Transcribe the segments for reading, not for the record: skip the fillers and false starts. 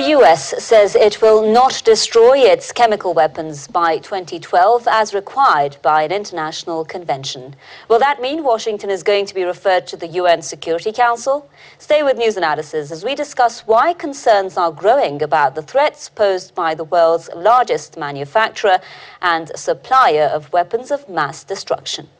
The US says it will not destroy its chemical weapons by 2012 as required by an international convention. Will that mean Washington is going to be referred to the UN Security Council? Stay with News Analysis as we discuss why concerns are growing about the threats posed by the world's largest manufacturer and supplier of weapons of mass destruction.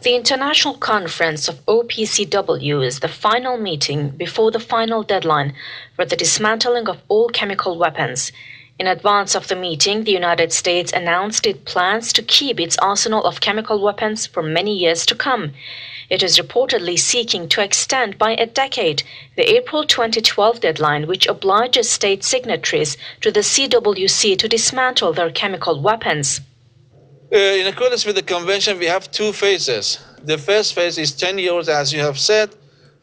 The International Conference of OPCW is the final meeting before the final deadline for the dismantling of all chemical weapons. In advance of the meeting, the United States announced it plans to keep its arsenal of chemical weapons for many years to come. It is reportedly seeking to extend by a decade the April 2012 deadline, which obliges state signatories to the CWC to dismantle their chemical weapons. In accordance with the convention, we have two phases. The first phase is 10 years, as you have said,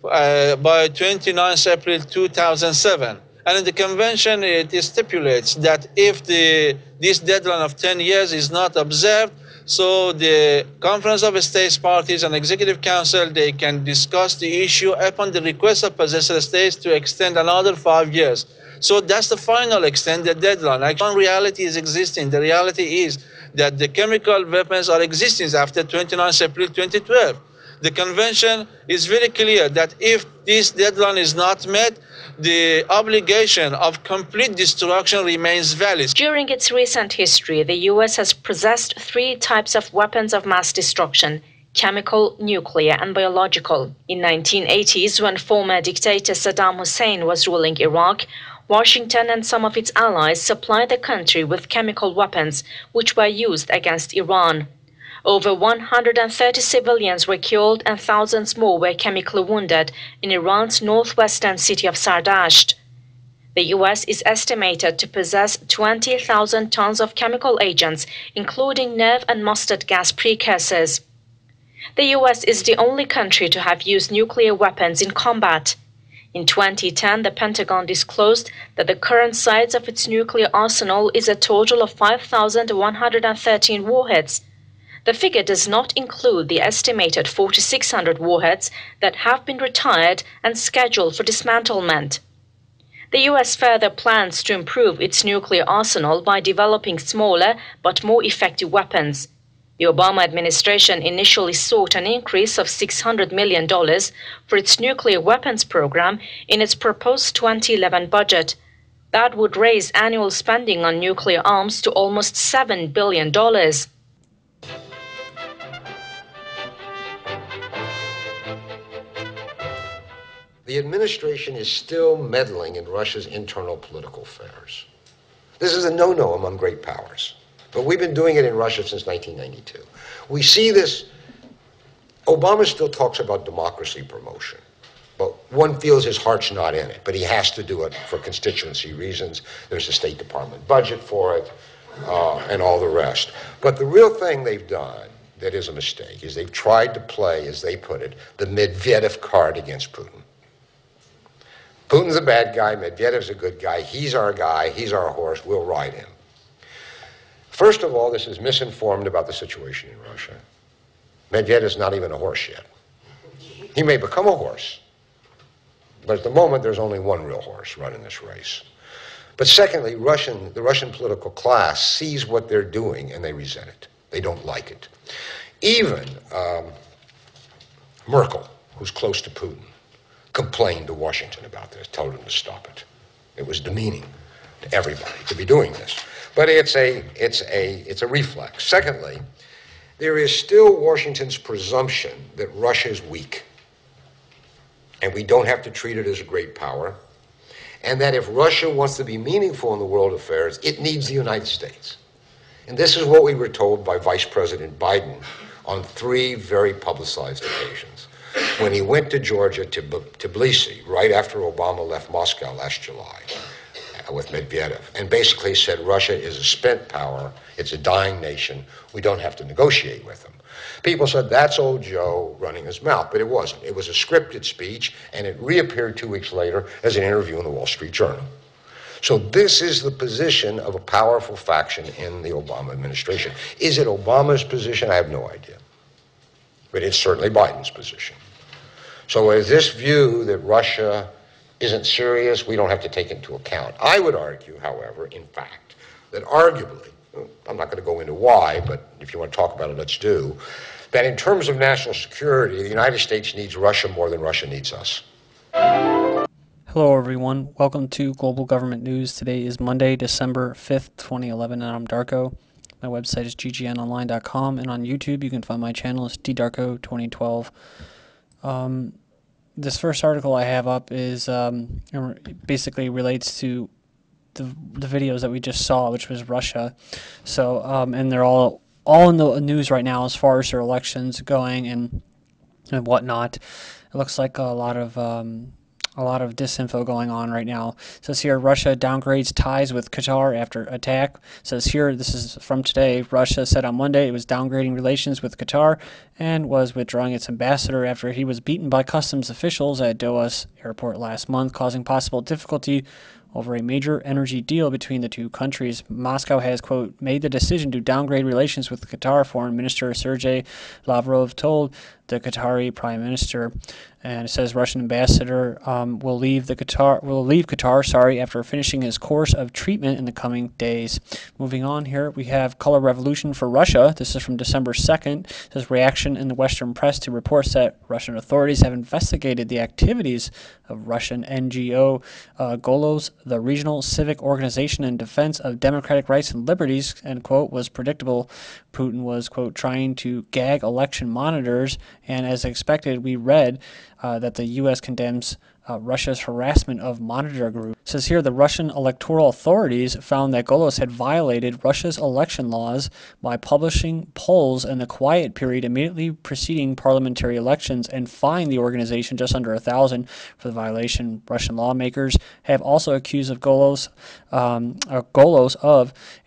by 29th April 2007. And in the convention, it stipulates that if this deadline of 10 years is not observed, so the Conference of States Parties and Executive Council, they can discuss the issue upon the request of possessor states to extend another 5 years. So that's the final extended deadline. Like, one reality is existing. The reality is that the chemical weapons are existing after 29 April 2012. The convention is very clear that if this deadline is not met, the obligation of complete destruction remains valid. During its recent history, the U.S. has possessed 3 types of weapons of mass destruction: chemical, nuclear, and biological. In 1980s, when former dictator Saddam Hussein was ruling Iraq, Washington and some of its allies supplied the country with chemical weapons, which were used against Iran. Over 130 civilians were killed and thousands more were chemically wounded in Iran's northwestern city of Sardasht. The U.S. is estimated to possess 20,000 tons of chemical agents, including nerve and mustard gas precursors. The U.S. is the only country to have used nuclear weapons in combat. In 2010, the Pentagon disclosed that the current size of its nuclear arsenal is a total of 5,113 warheads. The figure does not include the estimated 4,600 warheads that have been retired and scheduled for dismantlement. The U.S. further plans to improve its nuclear arsenal by developing smaller but more effective weapons. The Obama administration initially sought an increase of $600 million for its nuclear weapons program in its proposed 2011 budget. That would raise annual spending on nuclear arms to almost $7 billion. The administration is still meddling in Russia's internal political affairs. This is a no-no among great powers. But we've been doing it in Russia since 1992. We see this. Obama still talks about democracy promotion, but one feels his heart's not in it, but he has to do it for constituency reasons. There's a State Department budget for it, and all the rest. But the real thing they've done that is a mistake is they've tried to play, as they put it, the Medvedev card against Putin. Putin's a bad guy, Medvedev's a good guy, he's our guy, he's our horse, we'll ride him. First of all, this is misinformed about the situation in Russia. Medvedev's not even a horse yet. He may become a horse, but at the moment there's only one real horse running this race. But secondly, the Russian political class sees what they're doing and they resent it. They don't like it. Even Merkel, who's close to Putin, complained to Washington about this, told him to stop it. It was demeaning to everybody to be doing this. But it's a reflex. Secondly, there is still Washington's presumption that Russia is weak, and we don't have to treat it as a great power, and that if Russia wants to be meaningful in the world affairs, it needs the United States. And this is what we were told by Vice President Biden on 3 very publicized occasions. When he went to Georgia, to Tbilisi, right after Obama left Moscow last July, with Medvedev, and basically said Russia is a spent power, it's a dying nation, we don't have to negotiate with them. People said that's old Joe running his mouth, but it wasn't. It was a scripted speech, and it reappeared 2 weeks later as an interview in the Wall Street Journal. So this is the position of a powerful faction in the Obama administration. Is it Obama's position? I have no idea. But it's certainly Biden's position. So is this view that Russia isn't serious, we don't have to take into account. I would argue, however, in fact, that arguably, I'm not going to go into why, but if you want to talk about it, let's do, that in terms of national security, the United States needs Russia more than Russia needs us. Hello everyone, welcome to Global Government News. Today is Monday, December 5th, 2011, and I'm Darko. My website is ggnonline.com, and on YouTube you can find my channel is ddarko2012. This first article I have up is basically relates to the videos that we just saw, which was Russia. So and they're all in the news right now as far as their elections going and whatnot. It looks like a lot of disinfo going on right now. It says here, Russia downgrades ties with Qatar after attack. It says here, this is from today, Russia said on Monday it was downgrading relations with Qatar and was withdrawing its ambassador after he was beaten by customs officials at Doha's airport last month, causing possible difficulty over a major energy deal between the two countries. Moscow has, quote, made the decision to downgrade relations with Qatar, Foreign Minister Sergei Lavrov told the Qatari Prime Minister. And it says Russian ambassador will leave Qatar, after finishing his course of treatment in the coming days. Moving on here, we have Color Revolution for Russia. This is from December 2nd. It says reaction in the Western press to reports that Russian authorities have investigated the activities of Russian NGO Golos, the regional civic organization in defense of democratic rights and liberties, end quote, was predictable. Putin was, quote, trying to gag election monitors, and as expected, we read that the U.S. condemns Russia's harassment of monitor groups. It says here the Russian electoral authorities found that Golos had violated Russia's election laws by publishing polls in the quiet period immediately preceding parliamentary elections and fined the organization just under $1,000 for the violation. Russian lawmakers have also accused of Golos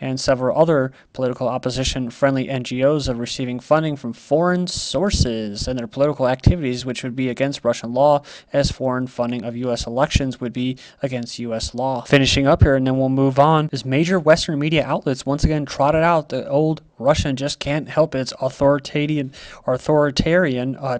and several other political opposition-friendly NGOs of receiving funding from foreign sources and their political activities, which would be against Russian law, as foreign funding of U.S. elections would be against U.S. law. Finishing up here, and then we'll move on, is major Western media outlets once again trotted out the old Russia just can't help its authoritarian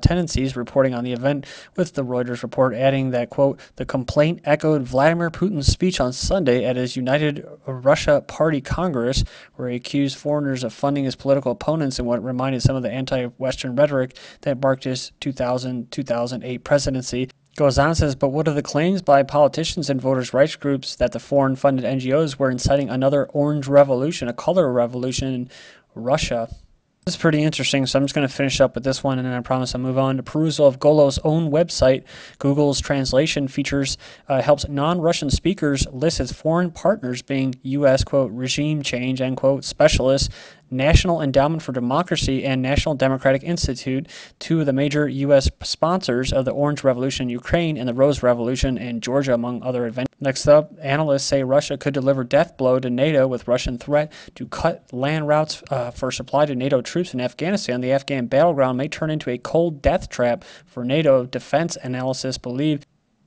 tendencies, reporting on the event, with the Reuters report adding that, quote, the complaint echoed Vladimir Putin's speech on Sunday at his United Russia Party Congress, where he accused foreigners of funding his political opponents in what reminded some of the anti-Western rhetoric that marked his 2000-2008 presidency. Goes on and says, but what are the claims by politicians and voters' rights groups that the foreign-funded NGOs were inciting another orange revolution, a color revolution in Russia? This is pretty interesting, so I'm just going to finish up with this one, and then I promise I'll move on to perusal of Golos' own website. Google's translation features helps non-Russian speakers list as foreign partners being U.S., quote, regime change, end quote, specialists, National Endowment for Democracy, and National Democratic Institute, two of the major U.S. sponsors of the Orange Revolution in Ukraine and the Rose Revolution in Georgia, among other events. Next up, analysts say Russia could deliver death blow to NATO with Russian threat to cut land routes for supply to NATO troops in Afghanistan. The Afghan battleground may turn into a cold death trap for NATO, defense analysts believe.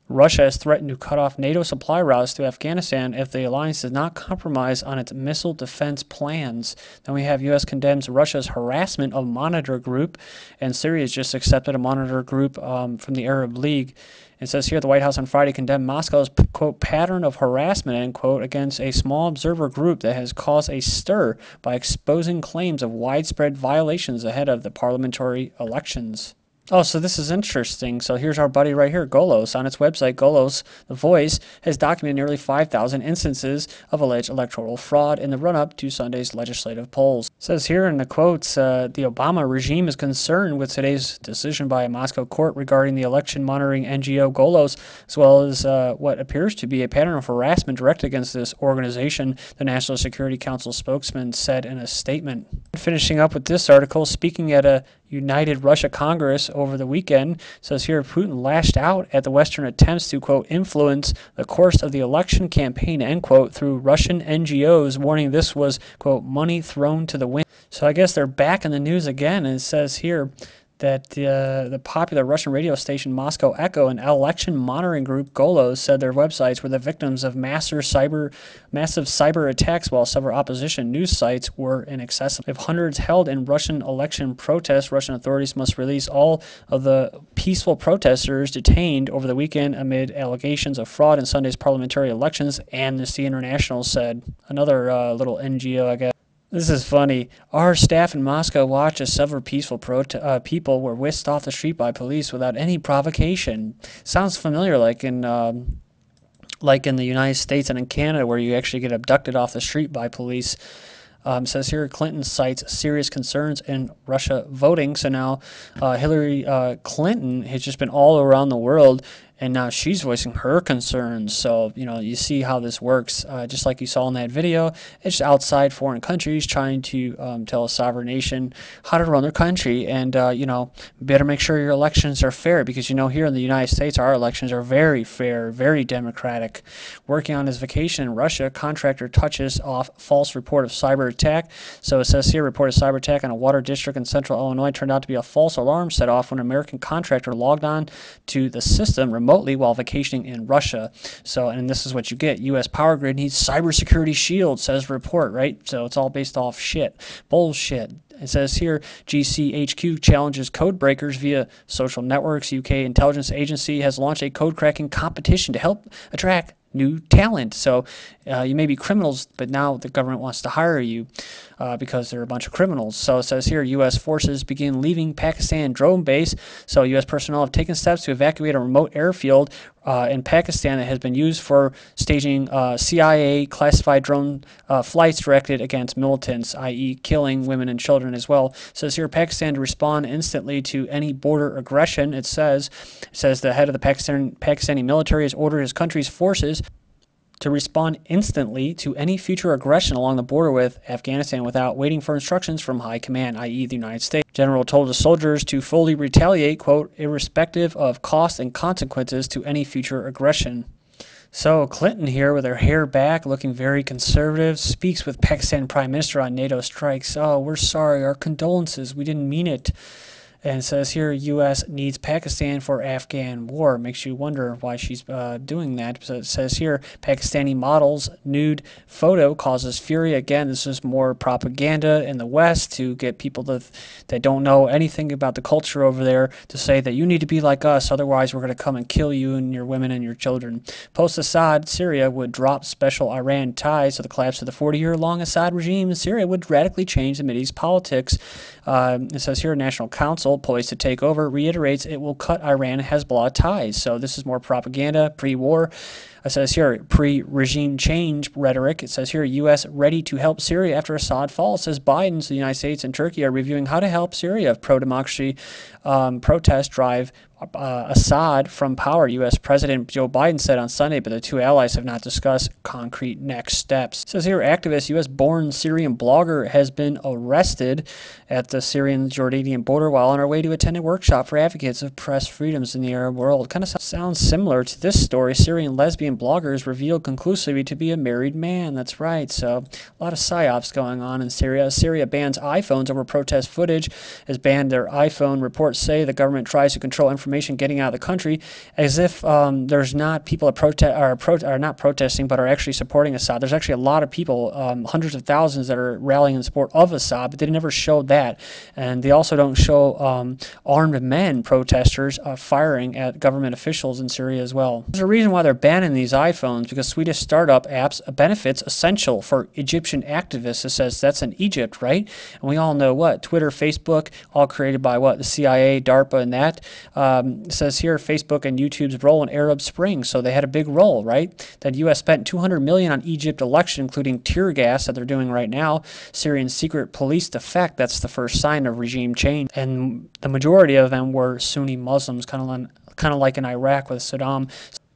Russia has threatened to cut off NATO supply routes to Afghanistan if the alliance does not compromise on its missile defense plans. Then we have U.S. condemns Russia's harassment of monitor group, and Syria has just accepted a monitor group from the Arab League. It says here the White House on Friday condemned Moscow's, quote, pattern of harassment, end quote, against a small observer group that has caused a stir by exposing claims of widespread violations ahead of the parliamentary elections. Oh, so this is interesting. So here's our buddy right here, Golos. On its website, Golos, The Voice, has documented nearly 5,000 instances of alleged electoral fraud in the run-up to Sunday's legislative polls. It says here in the quotes, the Obama regime is concerned with today's decision by a Moscow court regarding the election monitoring NGO Golos, as well as what appears to be a pattern of harassment directed against this organization, the National Security Council spokesman said in a statement. Finishing up with this article, speaking at a United Russia Congress over the weekend, says here Putin lashed out at the Western attempts to, quote, influence the course of the election campaign, end quote, through Russian NGOs, warning this was, quote, money thrown to the wind. So I guess they're back in the news again, and it says here that the popular Russian radio station Moscow Echo and election monitoring group Golos said their websites were the victims of massive cyber attacks, while several opposition news sites were inaccessible. If hundreds held in Russian election protests, Russian authorities must release all of the peaceful protesters detained over the weekend amid allegations of fraud in Sunday's parliamentary elections, Amnesty International said. Another little NGO, I guess. This is funny. Our staff in Moscow watched as several peaceful people were whisked off the street by police without any provocation. Sounds familiar, like in the United States and in Canada, where you actually get abducted off the street by police. Says here, Clinton cites serious concerns in Russia voting. So now Hillary Clinton has just been all around the world, and now she's voicing her concerns. So, you see how this works. Just like you saw in that video, it's outside foreign countries trying to tell a sovereign nation how to run their country. And, better make sure your elections are fair, because, here in the United States, our elections are very fair, very democratic. Working on his vacation in Russia, contractor touches off false report of cyber attack. So it says here, reported cyber attack on a water district in central Illinois turned out to be a false alarm set off when an American contractor logged on to the system remotely while vacationing in Russia. So, and this is what you get. U.S. power grid needs cybersecurity shield, says report, right? So it's all based off bullshit. It says here, GCHQ challenges codebreakers via social networks. UK intelligence agency has launched a code cracking competition to help attract new talent. So you may be criminals, but now the government wants to hire you because they're a bunch of criminals. So it says here, U.S. forces begin leaving Pakistan drone base. So U.S. personnel have taken steps to evacuate a remote airfield in Pakistan that has been used for staging CIA classified drone flights directed against militants, i.e. killing women and children as well. It says here, Pakistan to respond instantly to any border aggression. It says the head of the Pakistani military has ordered his country's forces to respond instantly to any future aggression along the border with Afghanistan without waiting for instructions from high command, i.e. the United States. General told the soldiers to fully retaliate, quote, irrespective of cost and consequences to any future aggression. So Clinton here, with her hair back, looking very conservative, speaks with Pakistan Prime Minister on NATO strikes. Oh, we're sorry, our condolences, we didn't mean it. And it says here, U.S. needs Pakistan for Afghan war. Makes you wonder why she's doing that. So it says here, Pakistani model's nude photo causes fury. Again, this is more propaganda in the West to get people that don't know anything about the culture over there to say that you need to be like us, otherwise we're going to come and kill you and your women and your children. Post-Assad Syria would drop special Iran ties, so the collapse of the 40-year-long Assad regime in Syria would radically change the Mideast politics. It says here, National Council poised to take over, reiterates it will cut Iran-Hezbollah ties. So this is more propaganda, pre-war. It says here, pre-regime change rhetoric. It says here, U.S. ready to help Syria after Assad falls. It says Biden, so the United States and Turkey are reviewing how to help Syria. Pro-democracy protests drive Assad from power, U.S. President Joe Biden said on Sunday, but the two allies have not discussed concrete next steps. It says here, activist, U.S.-born Syrian blogger has been arrested at the Syrian-Jordanian border while on her way to attend a workshop for advocates of press freedoms in the Arab world. Kind of sounds similar to this story. Syrian lesbian bloggers revealed conclusively to be a married man. That's right. So a lot of psyops going on in Syria. Syria bans iPhones over protest footage. Has banned their iPhone. Reports say the government tries to control information getting out of the country, as if there's not people that are not protesting but are actually supporting Assad. There's actually a lot of people, hundreds of thousands, that are rallying in support of Assad, but they never showed that. And they also don't show armed men, protesters, firing at government officials in Syria as well. There's a reason why they're banning these iPhones, because Swedish startup apps benefits essential for Egyptian activists. It says that's in Egypt, right? And we all know what? Twitter, Facebook, all created by what? The CIA, DARPA, and that. It says here, Facebook and YouTube's role in Arab Spring. So they had a big role, right? That U.S. spent $200 million on Egypt election, including tear gas that they're doing right now. Syrian secret police defect. That's the first sign of regime change. And the majority of them were Sunni Muslims, kind of like in Iraq with Saddam.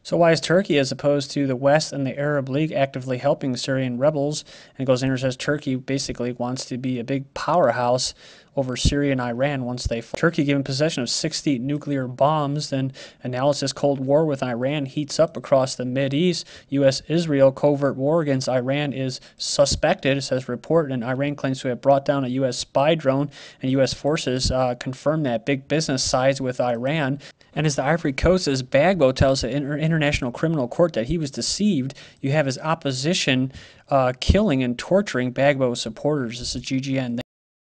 So why is Turkey, as opposed to the West and the Arab League, actively helping Syrian rebels? And it goes in and says Turkey basically wants to be a big powerhouse over Syria and Iran once they fall. Turkey given possession of 60 nuclear bombs. Then Analysts, Cold War with Iran heats up across the Mideast. U.S.-Israel covert war against Iran is suspected, says report, and Iran claims to have brought down a U.S. spy drone, and U.S. forces confirm that big business sides with Iran. And as the Ivory Coast's Gbagbo tells the International Criminal Court that he was deceived, you have his opposition killing and torturing Gbagbo supporters. This is GGN.